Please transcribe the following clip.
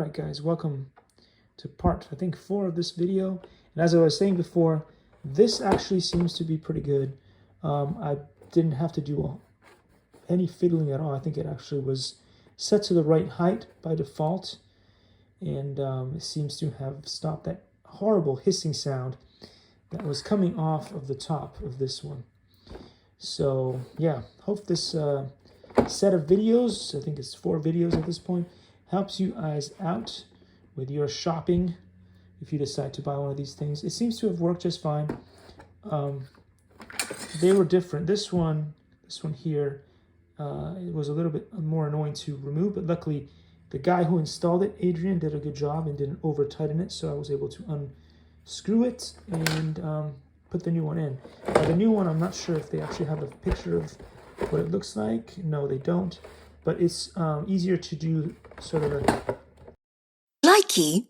Alright guys, welcome to part, I think, 4 of this video. And as I was saying before, this actually seems to be pretty good. I didn't have to do any fiddling at all. I think it actually was set to the right height by default. And it seems to have stopped that horrible hissing sound that was coming off of the top of this one. So yeah, hope this set of videos, I think it's 4 videos at this point, helps you guys out with your shopping if you decide to buy one of these things. It seems to have worked just fine. They were different. This one here, it was a little bit more annoying to remove, but luckily the guy who installed it, Adrian, did a good job and didn't over tighten it, so I was able to unscrew it and put the new one in. Now, the new one, I'm not sure if they actually have a picture of what it looks like. No, they don't, but it's easier to do sort of a likey